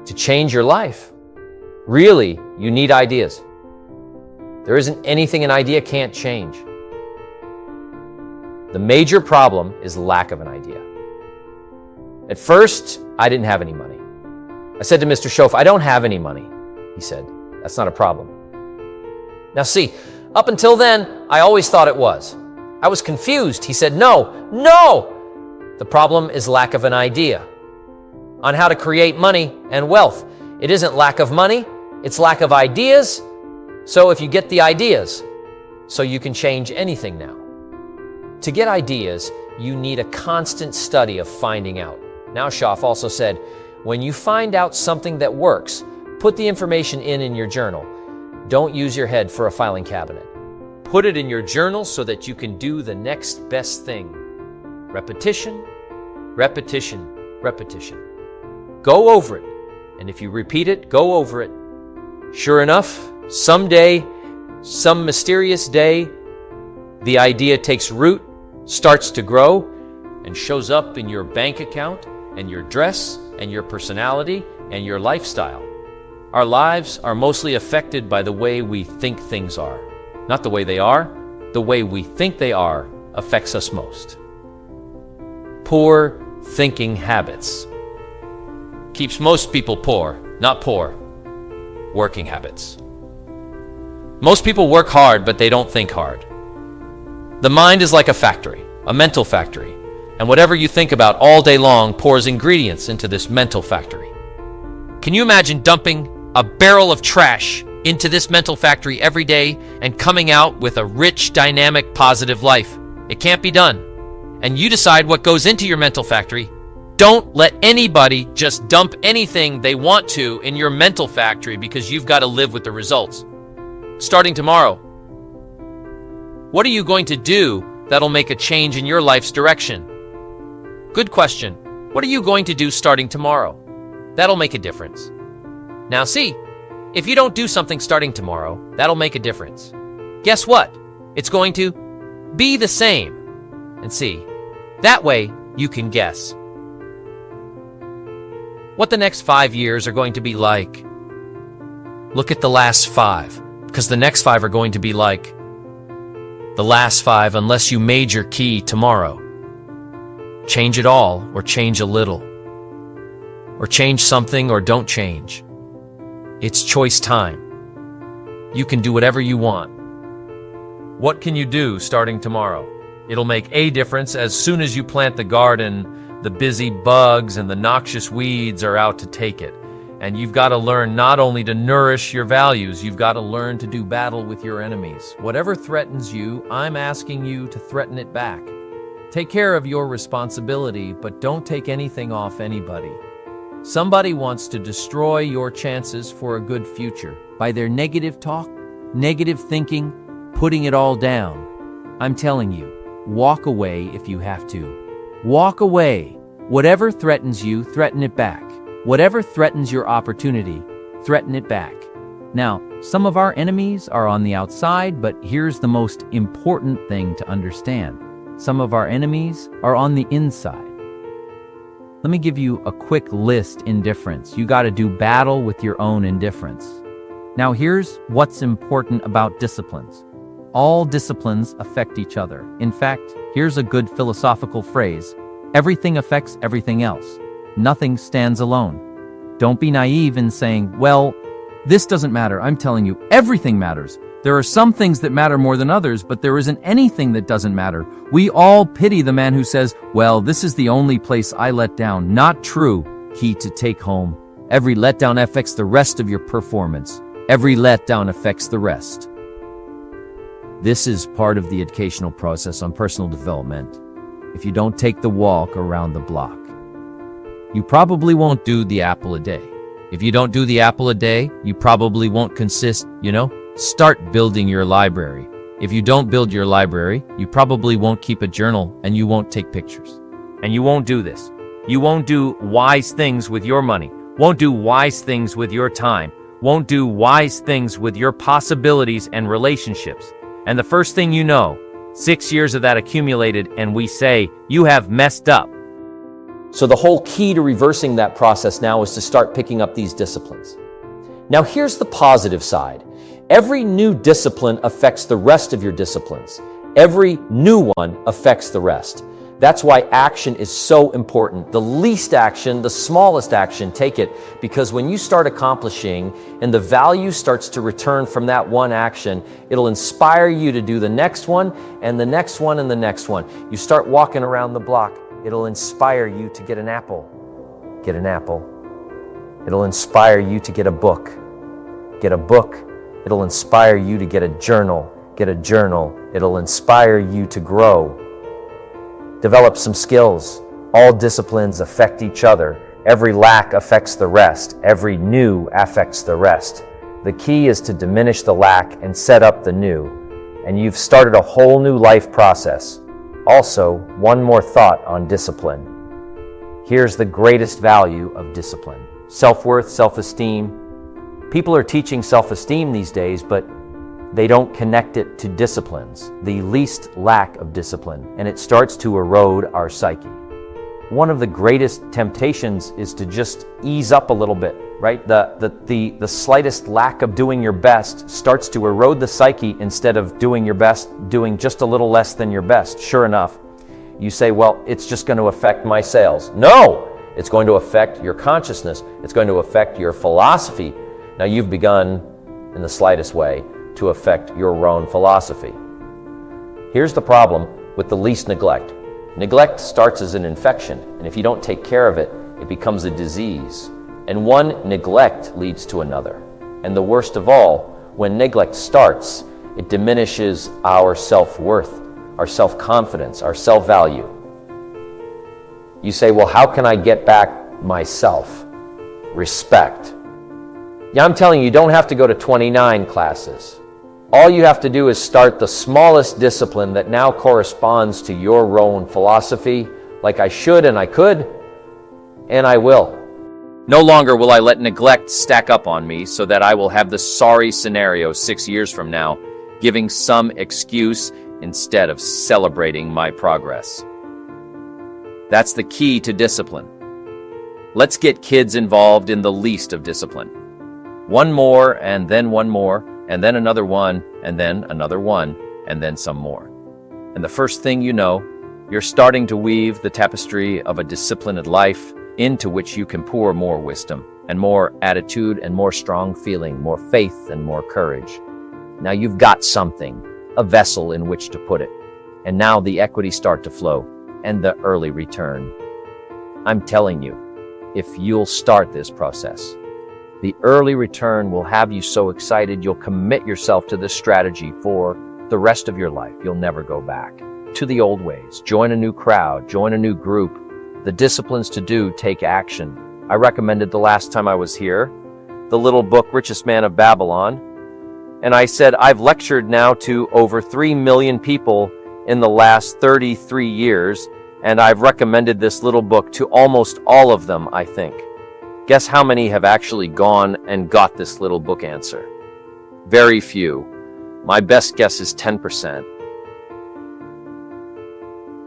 To change your life, really, you need ideas. There isn't anything an idea can't change. The major problem is lack of an idea. At first, I didn't have any money. I said to Mr. Schoaf, I don't have any money. He said, that's not a problem. Now see, up until then, I always thought it was. I was confused. He said, no. The problem is lack of an idea on how to create money and wealth. It isn't lack of money, it's lack of ideas. So if you get the ideas, so you can change anything now. To get ideas, you need a constant study of finding out. Now, Schoaf also said, when you find out something that works, put the information in your journal. Don't use your head for a filing cabinet. Put it in your journal so that you can do the next best thing. Repetition, repetition, repetition. Go over it. And if you repeat it, go over it. Sure enough, someday, some mysterious day, the idea takes root, starts to grow, and shows up in your bank account and your dress and your personality and your lifestyle. Our lives are mostly affected by the way we think things are. Not the way they are. The way we think they are affects us most. Poor thinking habits keeps most people poor, not poor. Working habits. Most people work hard, but they don't think hard. The mind is like a factory, a mental factory, and whatever you think about all day long pours ingredients into this mental factory. Can you imagine dumping a barrel of trash into this mental factory every day and coming out with a rich, dynamic, positive life? It can't be done. And you decide what goes into your mental factory. Don't let anybody just dump anything they want to in your mental factory because you've got to live with the results. Starting tomorrow, what are you going to do that'll make a change in your life's direction? Good question. What are you going to do starting tomorrow? That'll make a difference. Now see, if you don't do something starting tomorrow, that'll make a difference. Guess what? It's going to be the same. And see, that way you can guess what the next 5 years are going to be like. Look at the last 5, because the next 5 are going to be like the last 5 unless you made your key tomorrow. Change it all or change a little. Or change something or don't change. It's choice time. You can do whatever you want. What can you do starting tomorrow? It'll make a difference as soon as you plant the garden. The busy bugs and the noxious weeds are out to take it. And you've got to learn not only to nourish your values, you've got to learn to do battle with your enemies. Whatever threatens you, I'm asking you to threaten it back. Take care of your responsibility, but don't take anything off anybody. Somebody wants to destroy your chances for a good future by their negative talk, negative thinking, putting it all down. I'm telling you, walk away if you have to. Walk away. Whatever threatens you, threaten it back. Whatever threatens your opportunity, threaten it back. Now, some of our enemies are on the outside, but here's the most important thing to understand. Some of our enemies are on the inside. Let me give you a quick list. Indifference. You got to do battle with your own indifference. Now, here's what's important about disciplines. All disciplines affect each other. In fact, here's a good philosophical phrase. Everything affects everything else. Nothing stands alone. Don't be naive in saying, well, this doesn't matter. I'm telling you, everything matters. There are some things that matter more than others, but there isn't anything that doesn't matter. We all pity the man who says, well, this is the only place I let down. Not true. Key to take home. Every letdown affects the rest of your performance. Every letdown affects the rest. This is part of the educational process on personal development. If you don't take the walk around the block, you probably won't do the apple a day. If you don't do the apple a day, you probably won't start building your library. If you don't build your library, you probably won't keep a journal and you won't take pictures. And you won't do this. You won't do wise things with your money, won't do wise things with your time, won't do wise things with your possibilities and relationships. And the first thing you know, 6 years of that accumulated and we say, you have messed up. So the whole key to reversing that process now is to start picking up these disciplines. Now here's the positive side. Every new discipline affects the rest of your disciplines. Every new one affects the rest. That's why action is so important. The least action, the smallest action, take it, because when you start accomplishing and the value starts to return from that one action, it'll inspire you to do the next one and the next one and the next one. You start walking around the block, it'll inspire you to get an apple. Get an apple. It'll inspire you to get a book. Get a book. It'll inspire you to get a journal. Get a journal. It'll inspire you to grow. Develop some skills. All disciplines affect each other. Every lack affects the rest. Every new affects the rest. The key is to diminish the lack and set up the new. And you've started a whole new life process. Also, one more thought on discipline. Here's the greatest value of discipline. Self-worth, self-esteem. People are teaching self-esteem these days, but they don't connect it to disciplines, the least lack of discipline, and it starts to erode our psyche. One of the greatest temptations is to just ease up a little bit, right? The slightest lack of doing your best starts to erode the psyche instead of doing your best, doing just a little less than your best. Sure enough, you say, well, it's just going to affect my sales. No, it's going to affect your consciousness. It's going to affect your philosophy. Now you've begun in the slightest way to affect your own philosophy. Here's the problem with the least neglect. Neglect starts as an infection, and if you don't take care of it, it becomes a disease. And one neglect leads to another. And the worst of all, when neglect starts, it diminishes our self-worth, our self-confidence, our self-value. You say, well, how can I get back myself? Respect. Yeah, I'm telling you, you don't have to go to 29 classes. All you have to do is start the smallest discipline that now corresponds to your own philosophy, like I should and I could, and I will. No longer will I let neglect stack up on me so that I will have the sorry scenario 6 years from now, giving some excuse instead of celebrating my progress. That's the key to discipline. Let's get kids involved in the least of discipline. One more, and then one more, and then another one, and then another one, and then some more. And the first thing you know, you're starting to weave the tapestry of a disciplined life into which you can pour more wisdom, and more attitude, and more strong feeling, more faith, and more courage. Now you've got something, a vessel in which to put it. And now the equities start to flow, and the early return. I'm telling you, if you'll start this process, the early return will have you so excited you'll commit yourself to this strategy for the rest of your life. You'll never go back to the old ways. Join a new crowd, join a new group. The disciplines to do, take action. I recommended the last time I was here, the little book, Richest Man of Babylon. And I said, I've lectured now to over 3 million people in the last 33 years, and I've recommended this little book to almost all of them, I think. Guess how many have actually gone and got this little book answer? Very few. My best guess is 10%.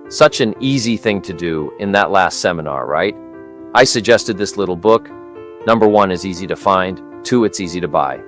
Such an easy thing to do in that last seminar, right? I suggested this little book. Number 1, is easy to find. 2, it's easy to buy.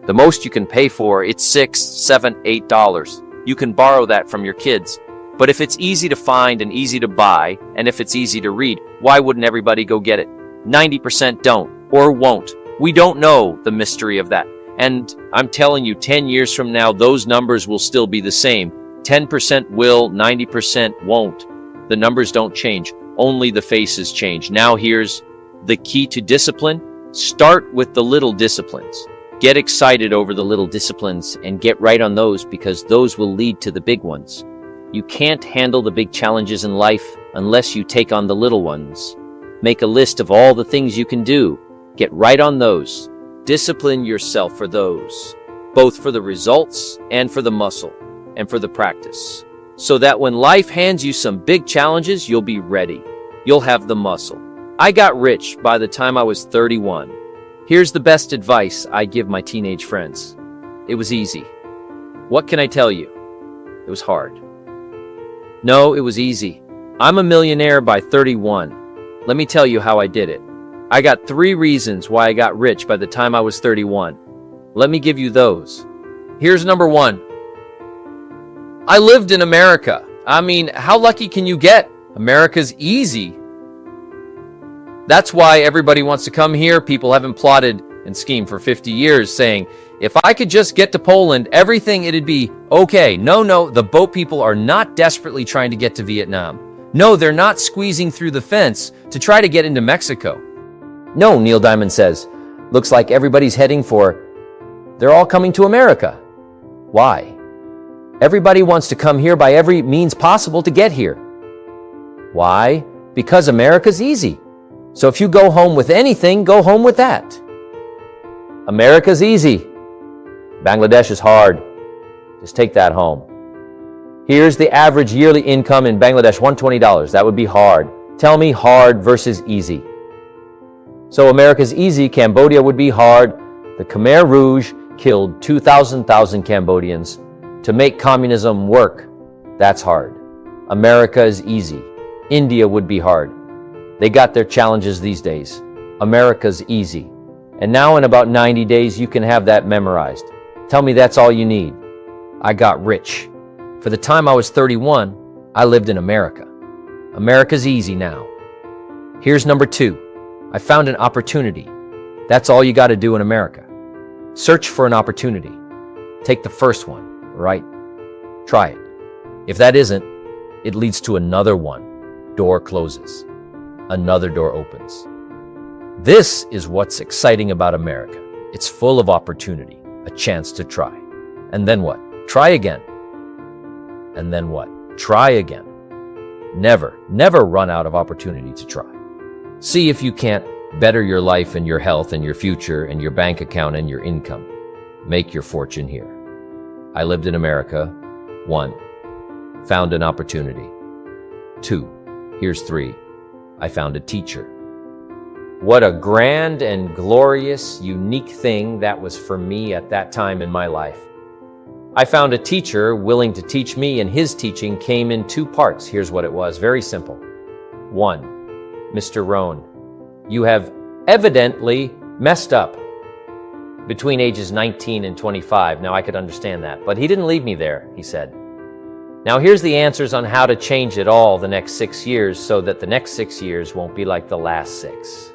The most you can pay for, it's $6, $7, $8. You can borrow that from your kids. But if it's easy to find and easy to buy, and if it's easy to read, why wouldn't everybody go get it? 90% don't or won't. We don't know the mystery of that. And I'm telling you, 10 years from now, those numbers will still be the same. 10% will, 90% won't. The numbers don't change. Only the faces change. Now here's the key to discipline. Start with the little disciplines. Get excited over the little disciplines and get right on those, because those will lead to the big ones. You can't handle the big challenges in life unless you take on the little ones. Make a list of all the things you can do. Get right on those. Discipline yourself for those, both for the results and for the muscle and for the practice, so that when life hands you some big challenges, you'll be ready. You'll have the muscle. I got rich by the time I was 31. Here's the best advice I give my teenage friends. It was easy. What can I tell you? It was hard. No, it was easy. I'm a millionaire by 31. Let me tell you how I did it. I got 3 reasons why I got rich by the time I was 31. Let me give you those. Here's number 1. I lived in America. I mean, how lucky can you get? America's easy. That's why everybody wants to come here. People haven't plotted and schemed for 50 years saying, if I could just get to Poland, everything it'd be okay. No, the boat people are not desperately trying to get to Vietnam. No, they're not squeezing through the fence to try to get into Mexico. No, Neil Diamond says, looks like everybody's heading for, they're all coming to America. Why? Everybody wants to come here by every means possible to get here. Why? Because America's easy. So if you go home with anything, go home with that. America's easy. Bangladesh is hard. Just take that home. Here's the average yearly income in Bangladesh, $120. That would be hard. Tell me hard versus easy. So America's easy, Cambodia would be hard. The Khmer Rouge killed 2,000 Cambodians. To make communism work, that's hard. America is easy. India would be hard. They got their challenges these days. America's easy. And now in about 90 days, you can have that memorized. Tell me that's all you need. I got rich. For the time I was 31, I lived in America. America's easy now. Here's number 2. I found an opportunity. That's all you got to do in America. Search for an opportunity. Take the first one, right? Try it. If that isn't, it leads to another one. Door closes. Another door opens. This is what's exciting about America. It's full of opportunity, a chance to try. And then what? Try again. And then what? Try again. Never run out of opportunity to try. See if you can't better your life and your health and your future and your bank account and your income. Make your fortune here. I lived in America. 1. Found an opportunity. 2. Here's 3. I found a teacher. What a grand and glorious, unique thing that was for me at that time in my life. I found a teacher willing to teach me, and his teaching came in 2 parts. Here's what it was. Very simple. 1. Mr. Rohn, you have evidently messed up between ages 19 and 25. Now, I could understand that, but he didn't leave me there, he said. Now, here's the answers on how to change it all the next 6 years so that the next 6 years won't be like the last 6.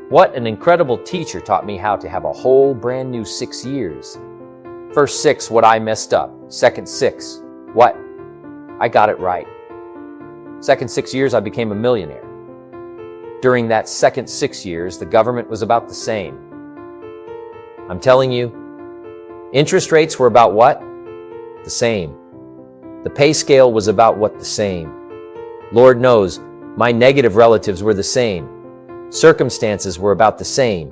What an incredible teacher taught me how to have a whole brand new 6 years. First 6, what I messed up. Second 6, what? I got it right. Second 6 years, I became a millionaire. During that second 6 years, the government was about the same. I'm telling you, interest rates were about what? The same. The pay scale was about what? The same. Lord knows, my negative relatives were the same. Circumstances were about the same.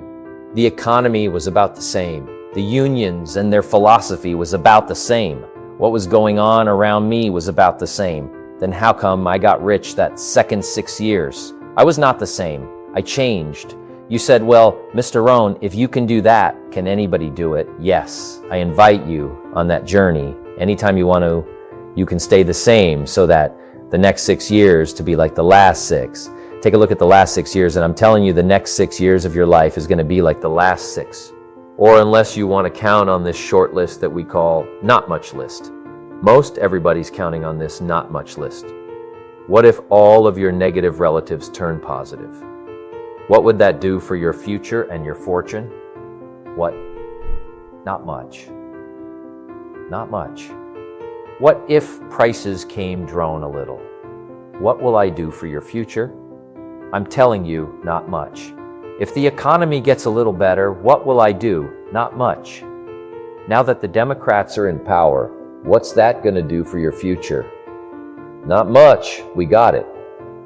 The economy was about the same. The unions and their philosophy was about the same. What was going on around me was about the same. Then how come I got rich that second 6 years? I was not the same. I changed. You said, well, Mr. Rohn, if you can do that, can anybody do it? Yes. I invite you on that journey. Anytime you want to, you can stay the same so that the next 6 years to be like the last 6. Take a look at the last 6 years, and I'm telling you the next 6 years of your life is going to be like the last 6. Or unless you want to count on this short list that we call not much list. Most everybody's counting on this not much list. What if all of your negative relatives turn positive? What would that do for your future and your fortune? What? Not much. Not much. What if prices came down a little? What will I do for your future? I'm telling you, not much. If the economy gets a little better, what will I do? Not much. Now that the Democrats are in power, what's that going to do for your future? Not much. We got it.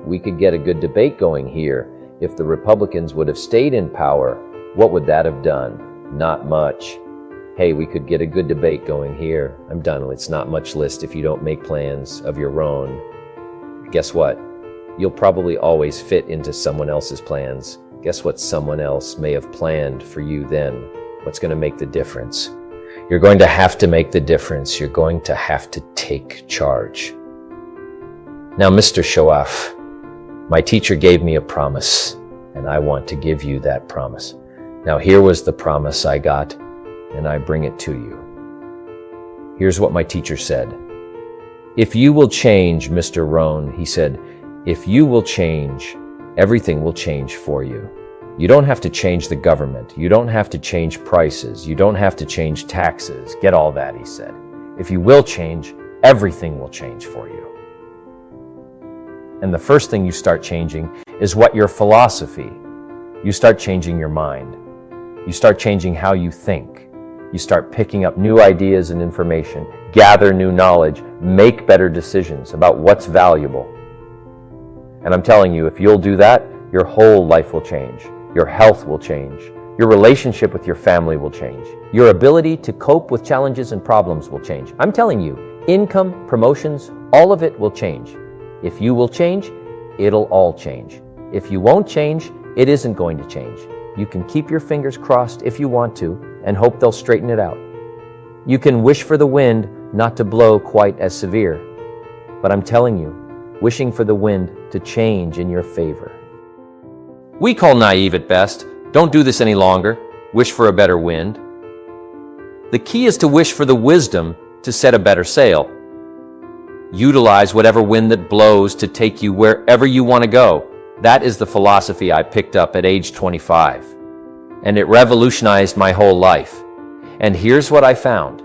We could get a good debate going here. If the Republicans would have stayed in power, what would that have done? Not much. Hey, we could get a good debate going here. I'm done. It's not much list if you don't make plans of your own. Guess what? You'll probably always fit into someone else's plans. Guess what someone else may have planned for you then? What's going to make the difference? You're going to have to make the difference. You're going to have to take charge. Now, Mr. Show-Off, My teacher gave me a promise, and I want to give you that promise. Now here was the promise I got, and I bring it to you. Here's what my teacher said. If you will change, Mr. Rohn, he said, if you will change, everything will change for you. You don't have to change the government. You don't have to change prices. You don't have to change taxes. Get all that, he said. If you will change, everything will change for you. And the first thing you start changing is what your philosophy. You start changing your mind. You start changing how you think. You start picking up new ideas and information, gather new knowledge, make better decisions about what's valuable. And I'm telling you, if you'll do that, your whole life will change. Your health will change. Your relationship with your family will change. Your ability to cope with challenges and problems will change. I'm telling you, income, promotions, all of it will change. If you will change, it'll all change. If you won't change, it isn't going to change. You can keep your fingers crossed if you want to and hope they'll straighten it out. You can wish for the wind not to blow quite as severe. But I'm telling you, wishing for the wind to change in your favor. We call naive at best. Don't do this any longer. Wish for a better wind. The key is to wish for the wisdom to set a better sail. Utilize whatever wind that blows to take you wherever you want to go. That is the philosophy I picked up at age 25. And it revolutionized my whole life. And here's what I found.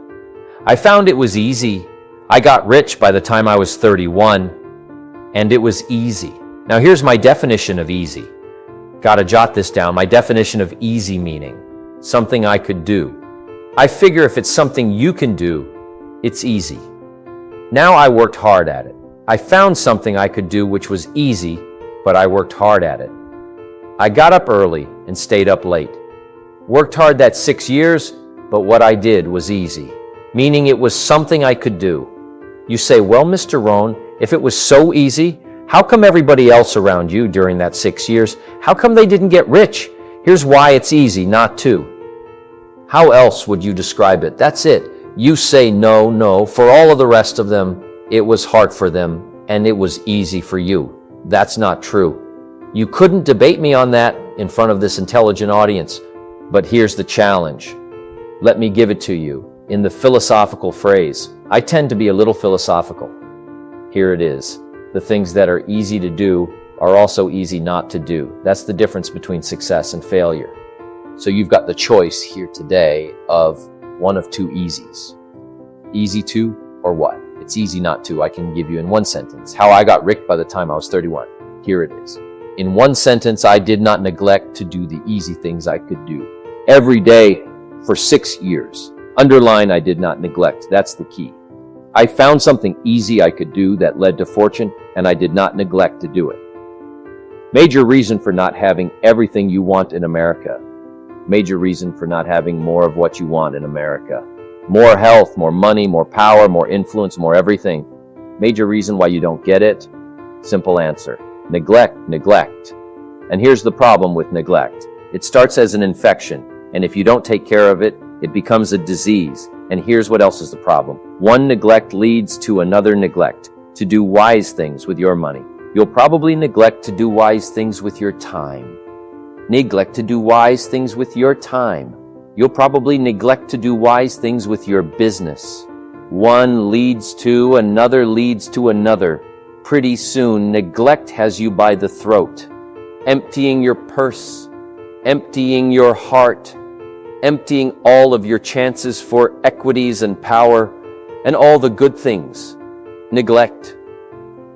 I found it was easy. I got rich by the time I was 31. And it was easy. Now here's my definition of easy. Gotta jot this down. My definition of easy meaning something I could do. I figure if it's something you can do, it's easy. Now I worked hard at it. I found something I could do which was easy, but I worked hard at it. I got up early and stayed up late. Worked hard that 6 years, but what I did was easy, meaning it was something I could do. You say, well, Mr. Rohn, if it was so easy, how come everybody else around you during that 6 years, how come they didn't get rich? Here's why it's easy not to. How else would you describe it? That's it. You say no. For all of the rest of them, it was hard for them, and it was easy for you. That's not true. You couldn't debate me on that in front of this intelligent audience. But here's the challenge. Let me give it to you in the philosophical phrase. I tend to be a little philosophical. Here it is. The things that are easy to do are also easy not to do. That's the difference between success and failure. So you've got the choice here today of one of two easies. Easy to or what? It's easy not to. I can give you in one sentence how I got rich by the time I was 31. Here it is. In one sentence, I did not neglect to do the easy things I could do every day for 6 years. Underline, I did not neglect. That's the key. I found something easy I could do that led to fortune, and I did not neglect to do it. Major reason for not having everything you want in America. Major reason for not having more of what you want in America. More health, more money, more power, more influence, more everything. Major reason why you don't get it? Simple answer. Neglect. And here's the problem with neglect. It starts as an infection, and if you don't take care of it, it becomes a disease. And here's what else is the problem. One neglect leads to another neglect. To do wise things with your money. You'll probably neglect to do wise things with your time. Neglect to do wise things with your time. You'll probably neglect to do wise things with your business. One leads to another leads to another. Pretty soon, neglect has you by the throat, emptying your purse, emptying your heart, emptying all of your chances for equities and power and all the good things. Neglect.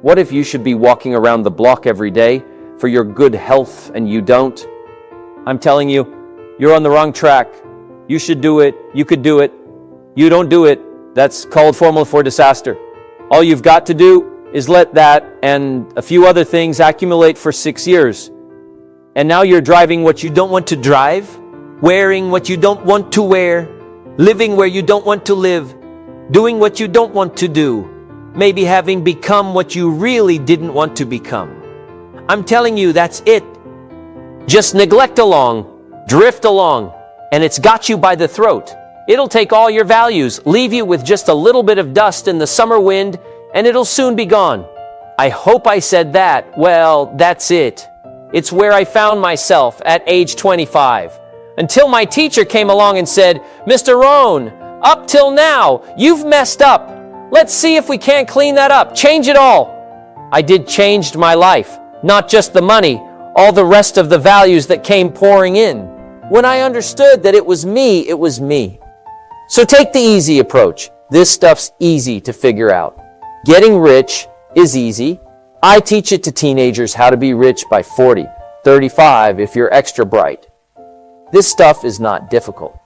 What if you should be walking around the block every day for your good health and you don't? I'm telling you, you're on the wrong track. You should do it. You could do it. You don't do it. That's called formula for disaster. All you've got to do is let that and a few other things accumulate for 6 years. And now you're driving what you don't want to drive, wearing what you don't want to wear, living where you don't want to live, doing what you don't want to do, maybe having become what you really didn't want to become. I'm telling you, that's it. Just neglect along, drift along, and it's got you by the throat. It'll take all your values, leave you with just a little bit of dust in the summer wind, and it'll soon be gone. I hope I said that. Well, that's it. It's where I found myself at age 25. Until my teacher came along and said, "Mr. Rohn, up till now, you've messed up. Let's see if we can't clean that up. Change it all." I did changed my life, not just the money, all the rest of the values that came pouring in. When I understood that it was me, it was me. So take the easy approach. This stuff's easy to figure out. Getting rich is easy. I teach it to teenagers how to be rich by 40, 35 if you're extra bright. This stuff is not difficult.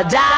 da